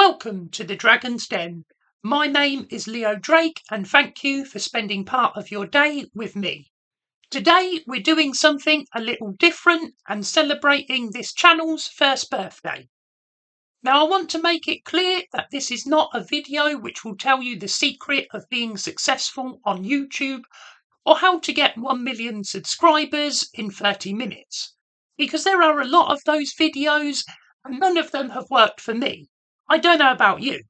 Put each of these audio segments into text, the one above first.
Welcome to the Dragon's Den. My name is Leo Drake and thank you for spending part of your day with me. Today we're doing something a little different and celebrating this channel's first birthday. Now I want to make it clear that this is not a video which will tell you the secret of being successful on YouTube or how to get 1 million subscribers in 30 minutes. Because there are a lot of those videos and none of them have worked for me. I don't know about you.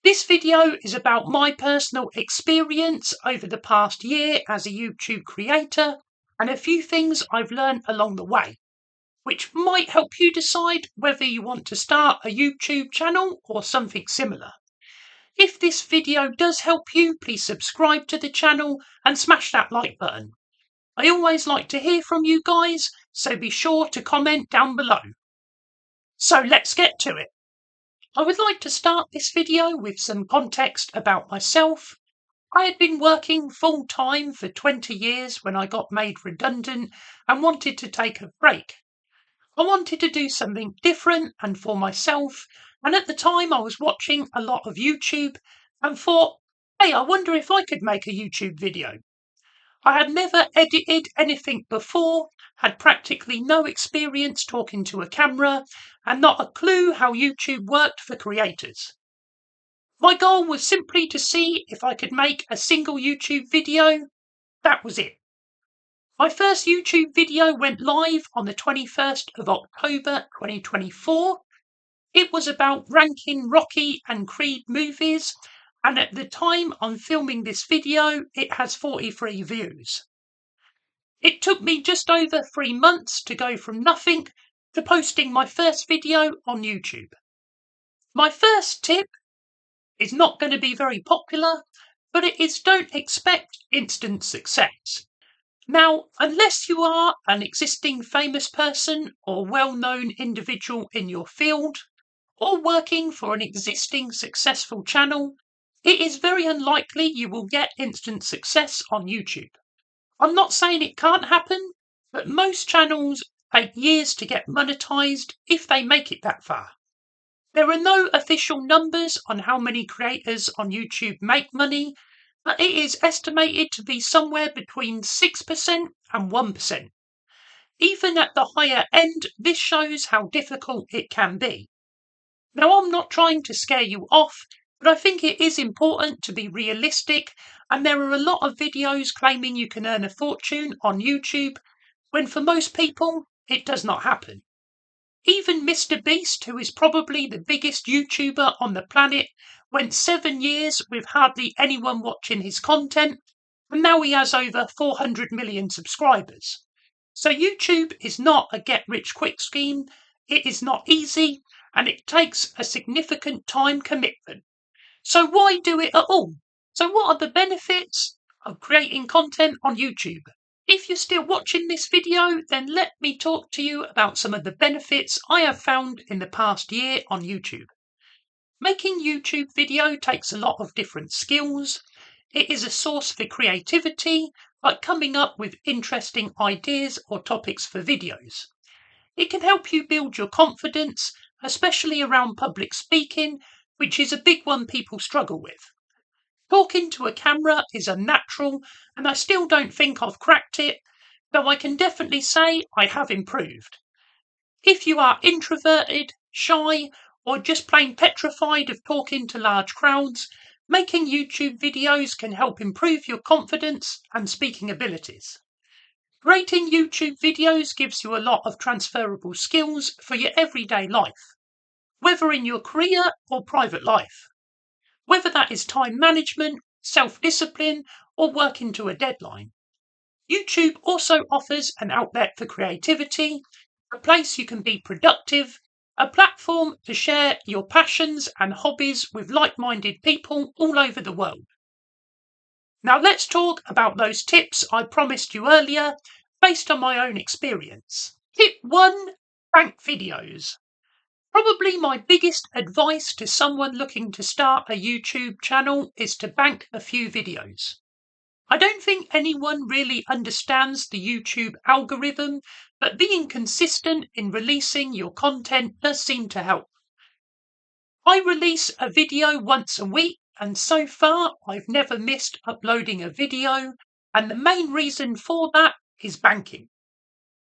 This video is about my personal experience over the past year as a YouTube creator and a few things I've learned along the way, which might help you decide whether you want to start a YouTube channel or something similar. If this video does help you, please subscribe to the channel and smash that like button. I always like to hear from you guys, so be sure to comment down below. So let's get to it. I would like to start this video with some context about myself. I had been working full-time for 20 years when I got made redundant and wanted to take a break. I wanted to do something different and for myself, and at the time I was watching a lot of YouTube and thought, hey, I wonder if I could make a YouTube video. I had never edited anything before, had practically no experience talking to a camera, and not a clue how YouTube worked for creators. My goal was simply to see if I could make a single YouTube video. That was it. My first YouTube video went live on the 21st of October 2024. It was about ranking Rocky and Creed movies, and at the time I'm filming this video, it has 43 views. It took me just over 3 months to go from nothing to posting my first video on YouTube. My first tip is not going to be very popular, but it is don't expect instant success. Now, unless you are an existing famous person or well-known individual in your field, or working for an existing successful channel, it is very unlikely you will get instant success on YouTube. I'm not saying it can't happen, but most channels take years to get monetized if they make it that far. There are no official numbers on how many creators on YouTube make money, but it is estimated to be somewhere between 6% and 1%. Even at the higher end, this shows how difficult it can be. Now, I'm not trying to scare you off, but I think it is important to be realistic, and there are a lot of videos claiming you can earn a fortune on YouTube, when for most people, it does not happen. Even Mr. Beast, who is probably the biggest YouTuber on the planet, went 7 years with hardly anyone watching his content, and now he has over 400 million subscribers. So YouTube is not a get-rich-quick scheme, it is not easy, and it takes a significant time commitment. So why do it at all? So what are the benefits of creating content on YouTube? If you're still watching this video, then let me talk to you about some of the benefits I have found in the past year on YouTube. Making YouTube video takes a lot of different skills. It is a source for creativity, like coming up with interesting ideas or topics for videos. It can help you build your confidence, especially around public speaking, which is a big one people struggle with. Talking to a camera is unnatural, and I still don't think I've cracked it, though I can definitely say I have improved. If you are introverted, shy, or just plain petrified of talking to large crowds, making YouTube videos can help improve your confidence and speaking abilities. Creating YouTube videos gives you a lot of transferable skills for your everyday life, whether in your career or private life. Whether that is time management, self-discipline, or working to a deadline. YouTube also offers an outlet for creativity, a place you can be productive, a platform to share your passions and hobbies with like-minded people all over the world. Now let's talk about those tips I promised you earlier, based on my own experience. Tip 1, bank videos. Probably my biggest advice to someone looking to start a YouTube channel is to bank a few videos. I don't think anyone really understands the YouTube algorithm, but being consistent in releasing your content does seem to help. I release a video once a week, and so far I've never missed uploading a video, and the main reason for that is banking.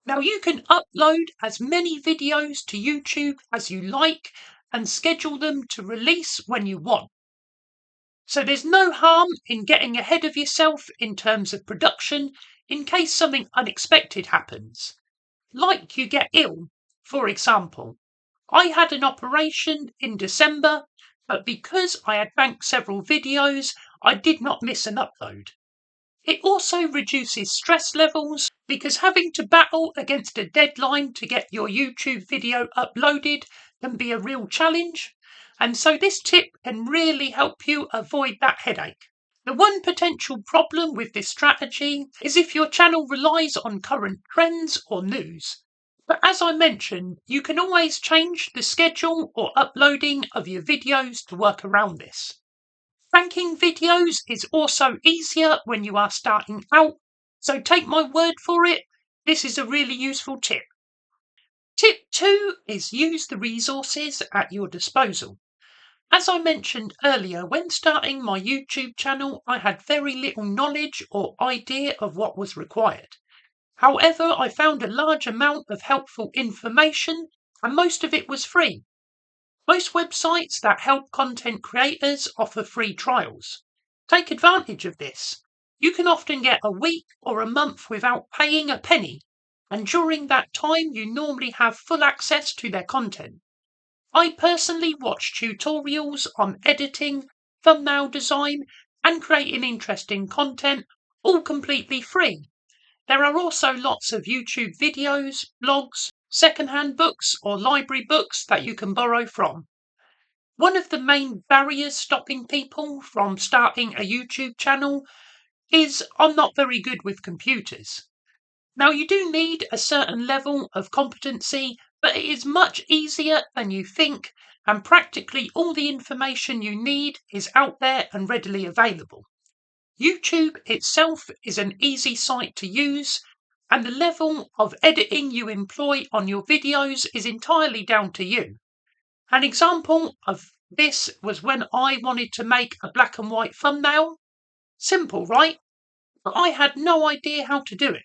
Now you can upload as many videos to YouTube as you like and schedule them to release when you want. So there's no harm in getting ahead of yourself in terms of production in case something unexpected happens. Like you get ill, for example. I had an operation in December, but because I had banked several videos, I did not miss an upload. It also reduces stress levels because having to battle against a deadline to get your YouTube video uploaded can be a real challenge. And so this tip can really help you avoid that headache. The one potential problem with this strategy is if your channel relies on current trends or news. But as I mentioned, you can always change the schedule or uploading of your videos to work around this. Banking videos is also easier when you are starting out, so take my word for it, this is a really useful tip. Tip 2 is use the resources at your disposal. As I mentioned earlier, when starting my YouTube channel, I had very little knowledge or idea of what was required. However, I found a large amount of helpful information, and most of it was free. Most websites that help content creators offer free trials. Take advantage of this. You can often get a week or a month without paying a penny, and during that time you normally have full access to their content. I personally watch tutorials on editing, thumbnail design, and creating interesting content, all completely free. There are also lots of YouTube videos, blogs, secondhand books, or library books that you can borrow from. One of the main barriers stopping people from starting a YouTube channel is I'm not very good with computers. Now, you do need a certain level of competency, but it is much easier than you think, and practically all the information you need is out there and readily available. YouTube itself is an easy site to use, and the level of editing you employ on your videos is entirely down to you. An example of this was when I wanted to make a black and white thumbnail. Simple, right? But I had no idea how to do it.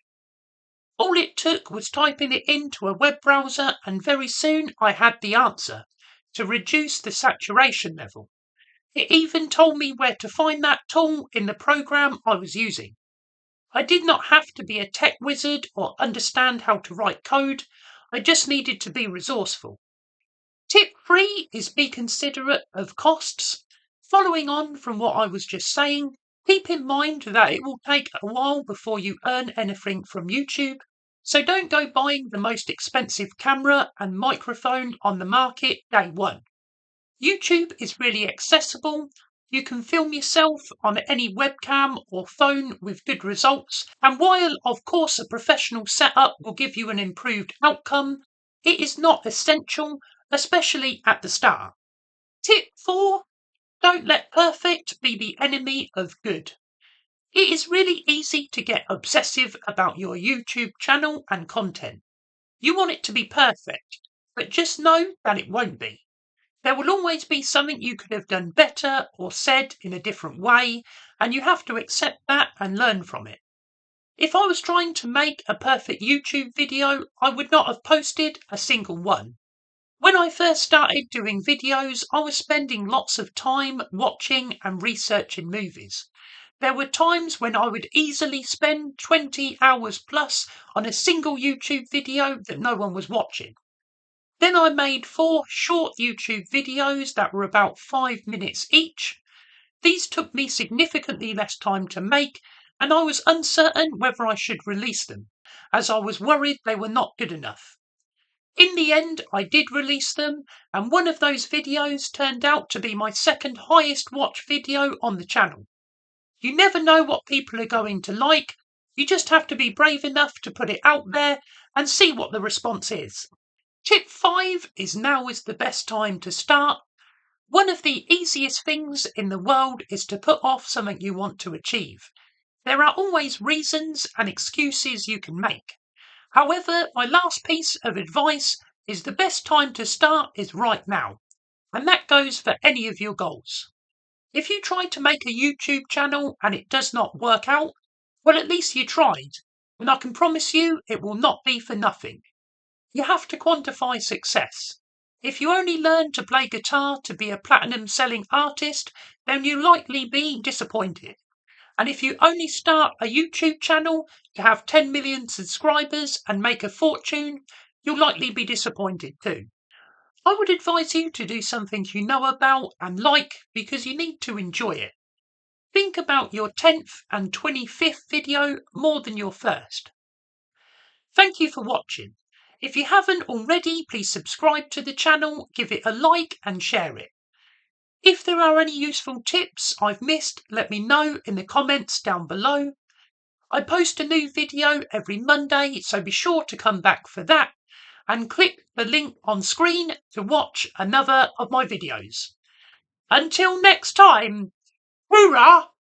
All it took was typing it into a web browser, and very soon I had the answer to reduce the saturation level. It even told me where to find that tool in the program I was using. I did not have to be a tech wizard or understand how to write code. I just needed to be resourceful. Tip 3 is be considerate of costs. Following on from what I was just saying, keep in mind that it will take a while before you earn anything from YouTube, so don't go buying the most expensive camera and microphone on the market day one. YouTube is really accessible. You can film yourself on any webcam or phone with good results, and while of course a professional setup will give you an improved outcome, it is not essential, especially at the start. Tip 4. Don't let perfect be the enemy of good. It is really easy to get obsessive about your YouTube channel and content. You want it to be perfect, but just know that it won't be. There will always be something you could have done better or said in a different way, and you have to accept that and learn from it. If I was trying to make a perfect YouTube video, I would not have posted a single one. When I first started doing videos, I was spending lots of time watching and researching movies. There were times when I would easily spend 20 hours plus on a single YouTube video that no one was watching. Then I made 4 short YouTube videos that were about 5 minutes each. These took me significantly less time to make, and I was uncertain whether I should release them, as I was worried they were not good enough. In the end, I did release them, and one of those videos turned out to be my second highest watched video on the channel. You never know what people are going to like. You just have to be brave enough to put it out there and see what the response is. Tip 5 is now is the best time to start. One of the easiest things in the world is to put off something you want to achieve. There are always reasons and excuses you can make. However, my last piece of advice is the best time to start is right now. And that goes for any of your goals. If you try to make a YouTube channel and it does not work out, well, at least you tried. And I can promise you it will not be for nothing. You have to quantify success. If you only learn to play guitar to be a platinum selling artist, then you'll likely be disappointed. And if you only start a YouTube channel to have 10 million subscribers and make a fortune, you'll likely be disappointed too. I would advise you to do something you know about and like because you need to enjoy it. Think about your 10th and 25th video more than your first. Thank you for watching. If you haven't already, please subscribe to the channel, give it a like and share it. If there are any useful tips I've missed, let me know in the comments down below. I post a new video every Monday, so be sure to come back for that and click the link on screen to watch another of my videos. Until next time, hoorah!